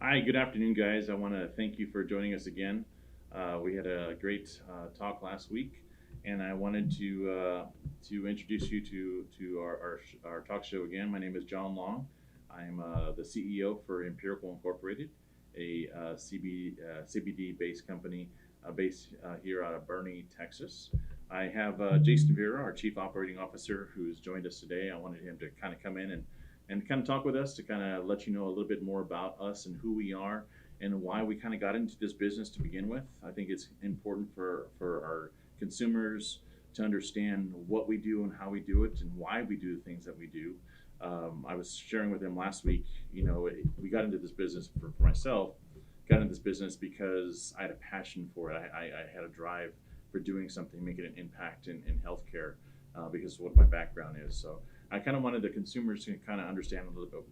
Hi, good afternoon, guys. I want to thank you for joining us again. We had a great talk last week, and I wanted to introduce you to our talk show again. My name is John Long. I'm the CEO for Empirical Incorporated, a CBD based company based here out of Bernie, Texas. I have Jason Vera, our Chief Operating Officer, who's joined us today. I wanted him to kind of come in and kind of talk with us to kind of let you know a little bit more about us and who we are and why we kind of got into this business to begin with. I think it's important for our consumers to understand what we do and how we do it and why we do the things that we do. I was sharing with him last week, we got into this business for myself, got into this business because I had a passion for it. I had a drive for doing something, making an impact in healthcare because of what my background is. So I kind of wanted the consumers to kind of understand a little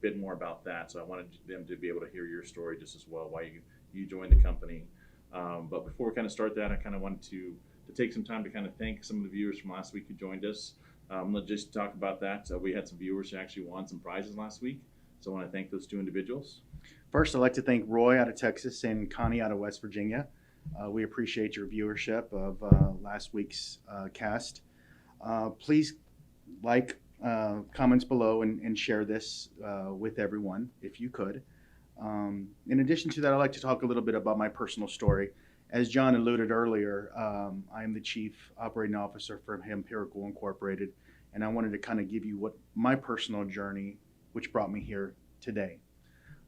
bit more about that. So I wanted them to be able to hear your story just as well, why you joined the company. But before we kind of start that, I kind of wanted to take some time to kind of thank some of the viewers from last week who joined us. Let's just talk about that. We had some viewers who actually won some prizes last week. So I want to thank those two individuals. First, I'd like to thank Roy out of Texas and Connie out of West Virginia. We appreciate your viewership of last week's cast. Please comments below and share this with everyone if you could. In addition to that, I'd like to talk a little bit about my personal story. As John alluded earlier, I am the Chief Operating Officer for H-Empirical Incorporated, and I wanted to kind of give you what my personal journey, which brought me here today.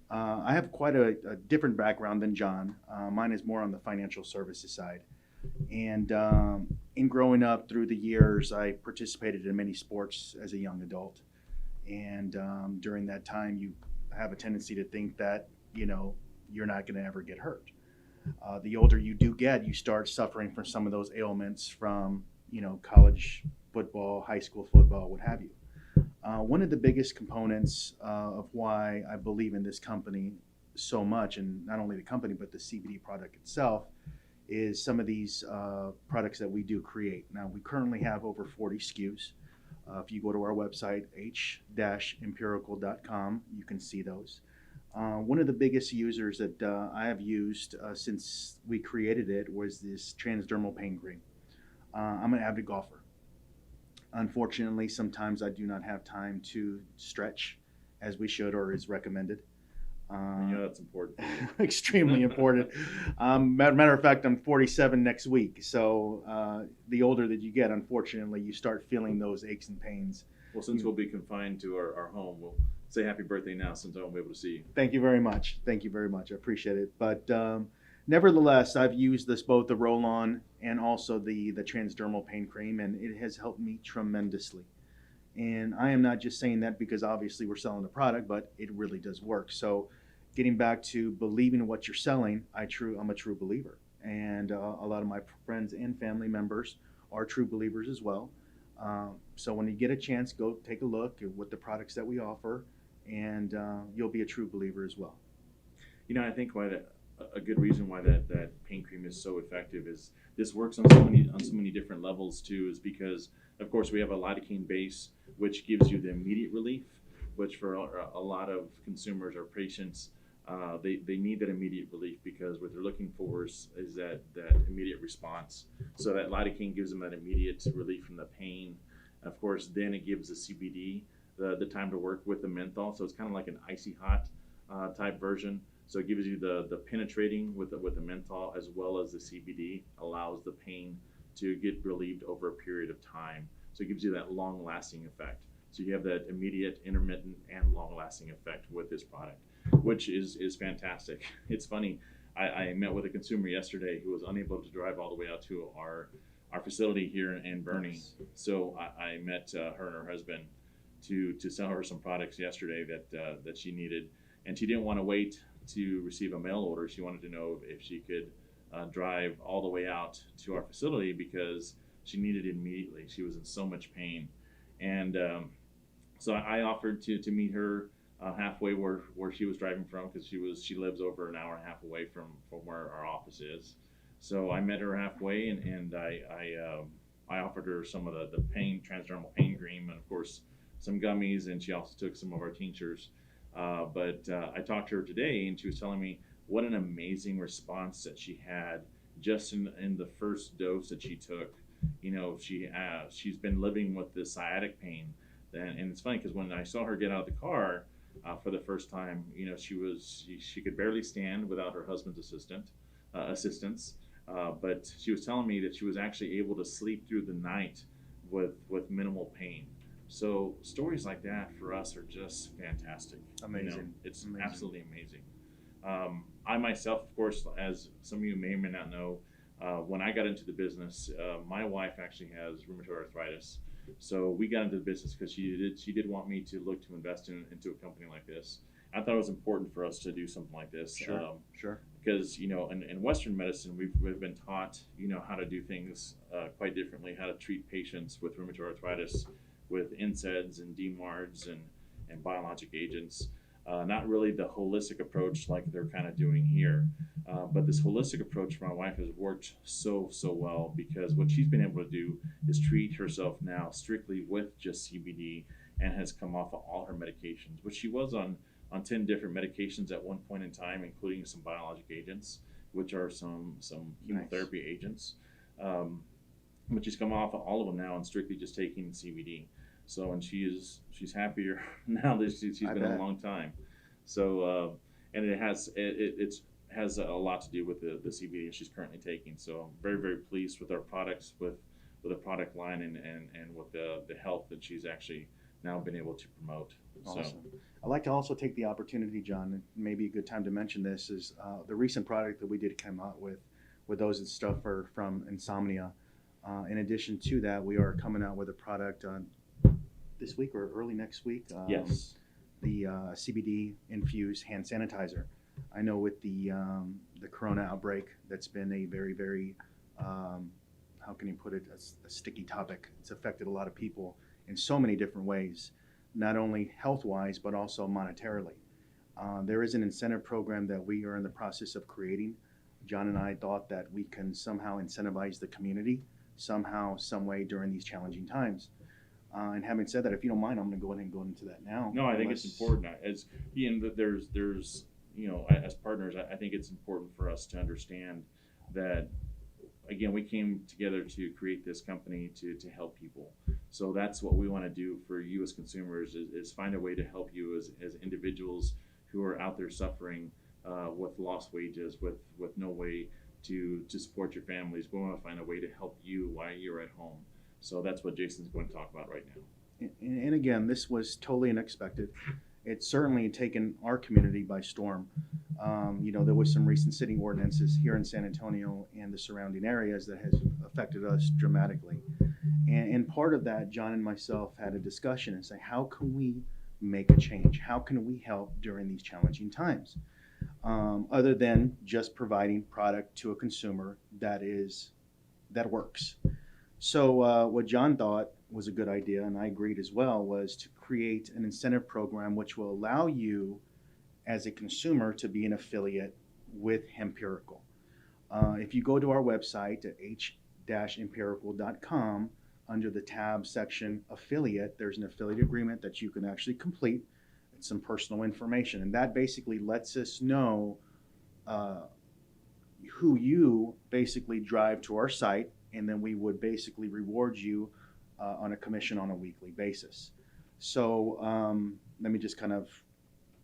I have quite a different background than John. Mine is more on the financial services side. And in growing up through the years, I participated in many sports as a young adult. And during that time, you have a tendency to think that, you're not going to ever get hurt. The older you do get, you start suffering from some of those ailments from, college football, high school football, what have you. One of the biggest components of why I believe in this company so much, and not only the company, but the CBD product itself, is some of these products that we do create. Now, we currently have over 40 SKUs. If you go to our website, h-empirical.com, you can see those. One of the biggest users that I have used since we created it was this transdermal pain cream. I'm an avid golfer. Unfortunately, sometimes I do not have time to stretch as we should or is recommended. That's important. Extremely important. Matter of fact, I'm 47 next week. So the older that you get, unfortunately, you start feeling those aches and pains. Well, since we'll be confined to our home, we'll say happy birthday now since I won't be able to see you. Thank you very much. Thank you very much. I appreciate it. But nevertheless, I've used this, both the roll-on and also the transdermal pain cream, and it has helped me tremendously. And I am not just saying that because obviously we're selling the product, but it really does work. So getting back to believing in what you're selling, I'm a true believer. And a lot of my friends and family members are true believers as well. So when you get a chance, go take a look at what the products that we offer, and you'll be a true believer as well. I think a good reason why that pain cream is so effective is this works on so many different levels too, is because of course we have a lidocaine base which gives you the immediate relief, which for a lot of consumers or patients they need that immediate relief because what they're looking for is that immediate response. So that lidocaine gives them that immediate relief from the pain. Of course, then it gives the CBD the time to work with the menthol, so it's kind of like an icy hot type version. So it gives you the penetrating with the menthol as well as the CBD, allows the pain to get relieved over a period of time. So it gives you that long-lasting effect. So you have that immediate, intermittent, and long-lasting effect with this product, which is fantastic. It's funny, I met with a consumer yesterday who was unable to drive all the way out to our facility here in Bernie. Nice. So I met her and her husband to sell her some products yesterday that she needed, and she didn't want to wait to receive a mail order. She wanted to know if she could drive all the way out to our facility because she needed it immediately. She was in so much pain, and so I offered to meet her halfway where she was driving from, because she lives over an hour and a half away from where our office is. So I met her halfway, and I offered her some of the transdermal pain cream, and of course some gummies, and she also took some of our tinctures. But I talked to her today, and she was telling me what an amazing response that she had just in the first dose that she took. You know, she's been living with this sciatic pain, and it's funny because when I saw her get out of the car for the first time, you know, she could barely stand without her husband's assistance. But she was telling me that she was actually able to sleep through the night with minimal pain. So stories like that for us are just fantastic. Amazing. You know, it's Amazing. absolutely amazing. I myself, of course, as some of you may or may not know, when I got into the business, my wife actually has rheumatoid arthritis. So we got into the business because she did want me to look to invest into a company like this. I thought it was important for us to do something like this. Sure. Sure. Because you know, in Western medicine, we've been taught, you know, how to do things quite differently, how to treat patients with rheumatoid arthritis with NSAIDs and DMARDs and biologic agents. Not really the holistic approach like they're kind of doing here. But this holistic approach for my wife has worked so well, because what she's been able to do is treat herself now strictly with just CBD, and has come off of all her medications, which she was on 10 different medications at one point in time, including some biologic agents, which are some chemotherapy Nice. agents. But she's come off of all of them now and strictly just taking CBD. So, and she's happier now that she's I been a bet. long time. So, and it's has a lot to do with the CBD she's currently taking. So I'm very pleased with our products, with the product line, and with the health that she's actually now been able to promote. Awesome. So I'd like to also take the opportunity, John, and maybe a good time to mention this is the recent product that we did come out with those that suffer from insomnia. In addition to that, we are coming out with a product this week or early next week. yes, The CBD infused hand sanitizer. I know with the Corona outbreak, that's been a very how can you put it, a sticky topic. It's affected a lot of people in so many different ways, not only health-wise, but also monetarily. There is an incentive program that we are in the process of creating. John and I thought that we can somehow incentivize the community somehow, some way during these challenging times. And having said that, if you don't mind, I'm going to go ahead and go into that now. no, I think it's important. As Ian, that there's you know, as partners, I think it's important for us to understand that, again, we came together to create this company to help people. So that's what we want to do for you as consumers, is find a way to help you as individuals who are out there suffering with lost wages, with no way to support your families. We want to find a way to help you while you're at home. So that's what Jason's going to talk about right now. And again, this was totally unexpected. It's certainly taken our community by storm. You know, there was some recent city ordinances here in San Antonio and the surrounding areas that has affected us dramatically. And part of that, John and myself had a discussion and say, how can we make a change? How can we help during these challenging times? Other than just providing product to a consumer that works. So what John thought was a good idea, and I agreed as well, was to create an incentive program which will allow you as a consumer to be an affiliate with H-Empirical. If you go to our website at h-empirical.com, under the tab section affiliate, there's an affiliate agreement that you can actually complete. It's some personal information, and that basically lets us know who you basically drive to our site, and then we would basically reward you on a commission on a weekly basis. So let me just kind of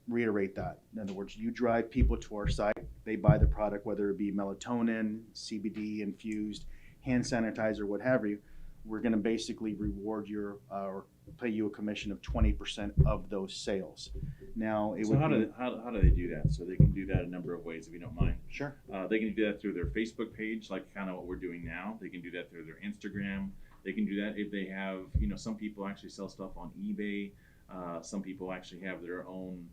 reiterate that. In other words, you drive people to our site, they buy the product, whether it be melatonin, CBD infused, hand sanitizer, what have you. We're going to basically reward your or pay you a commission of 20% of those sales. Now, How do they do that? So they can do that a number of ways, if you don't mind. Sure. They can do that through their Facebook page, like kind of what we're doing now. They can do that through their Instagram. They can do that if they have, you know, some people actually sell stuff on eBay. Some people actually have their own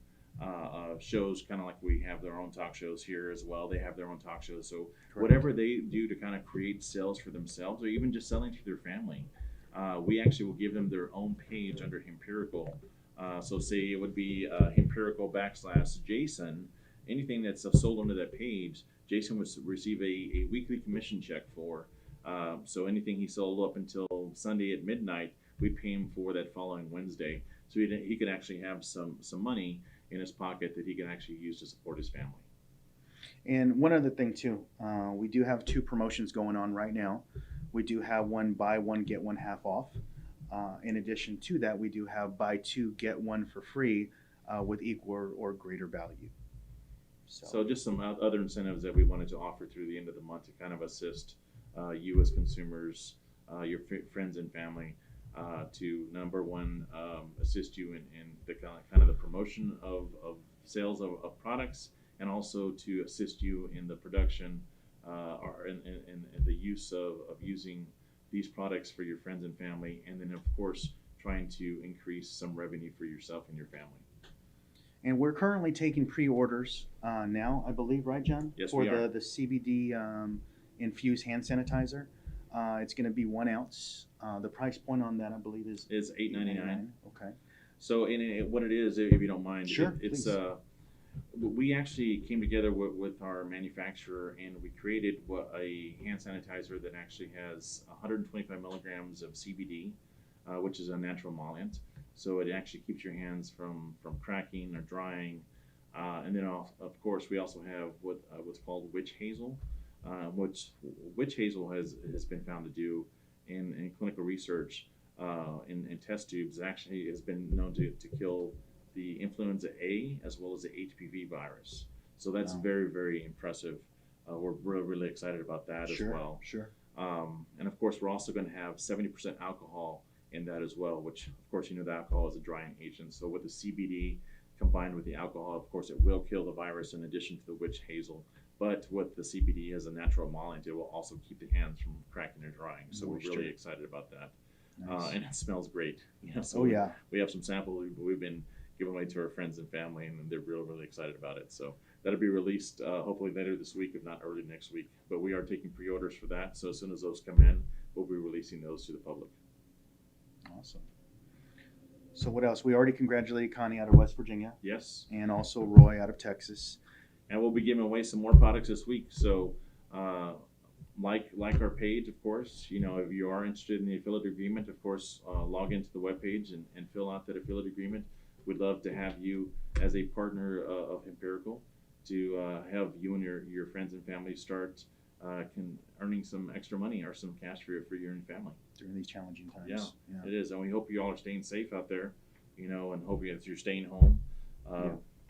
shows, kind of like we have their own talk shows here as well. They have their own talk shows. So Correct. whatever they do to kind of create sales for themselves, or even just selling to their family, we actually will give them their own page under H-Empirical. So say it would be H-Empirical / Jason. Anything that's sold under that page, Jason would receive a weekly commission check for. So anything he sold up until Sunday at midnight, we'd pay him for that following Wednesday. So he could actually have some money in his pocket that he can actually use to support his family. And one other thing too, we do have 2 promotions going on right now. We do have one buy one get one half off. In addition to that, we do have buy 2 get 1 for free with equal or greater value. So just some other incentives that we wanted to offer through the end of the month to kind of assist you as consumers, your friends and family, to number one, assist you in the kind of the promotion of sales of products, and also to assist you in the production or in the use of using these products for your friends and family, and then of course trying to increase some revenue for yourself and your family. And we're currently taking pre-orders now, I believe, right, John? Yes, for we are. the CBD infused hand sanitizer. It's going to be 1 ounce. The price point on that, I believe, is $8.99. Okay. So what it is, if you don't mind, Sure, it's please. we actually came together with our manufacturer, and we created a hand sanitizer that actually has 125 milligrams of CBD, which is a natural emollient. So it actually keeps your hands from cracking or drying. And then, of course, we also have what's called witch hazel, which witch hazel has been found to do in clinical research in test tubes. Actually has been known to kill the influenza A as well as the HPV virus. So that's Wow. very, very impressive. We're really excited about that as well. Sure. And of course, we're also going to have 70% alcohol in that as well, which of course, the alcohol is a drying agent. So with the CBD combined with the alcohol, of course, it will kill the virus in addition to the witch hazel. But with the CBD as a natural emollient, it will also keep the hands from cracking or drying. So Moisture. we're really excited about that. Nice. And it smells great. So Oh, yeah. we have some samples we've been giving away to our friends and family, and they're really, really excited about it. So that'll be released hopefully later this week, if not early next week. But we are taking pre-orders for that. So as soon as those come in, we'll be releasing those to the public. Awesome. So what else? We already congratulated Connie out of West Virginia, Yes. and also Roy out of Texas. And we'll be giving away some more products this week. So like our page, of course, if you are interested in the affiliate agreement, of course, log into the webpage and fill out that affiliate agreement. We'd love to have you as a partner of Empirical, to have you and your friends and family start earning some extra money or some cash for you and your family. During these challenging times. Yeah, it is. And we hope you all are staying safe out there, and hope that you're staying home.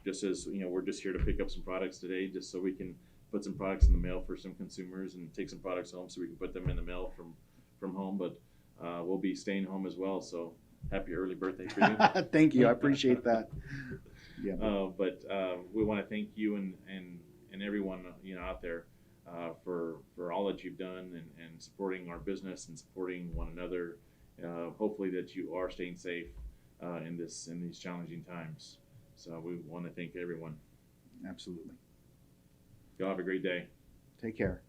Just as, we're just here to pick up some products today, just so we can put some products in the mail for some consumers and take some products home so we can put them in the mail from home. But we'll be staying home as well. So happy early birthday for you. Thank you. I appreciate that. Yeah. But we want to thank you and everyone out there for all that you've done and supporting our business and supporting one another. Hopefully that you are staying safe in these challenging times. So we want to thank everyone. Absolutely. Y'all have a great day. Take care.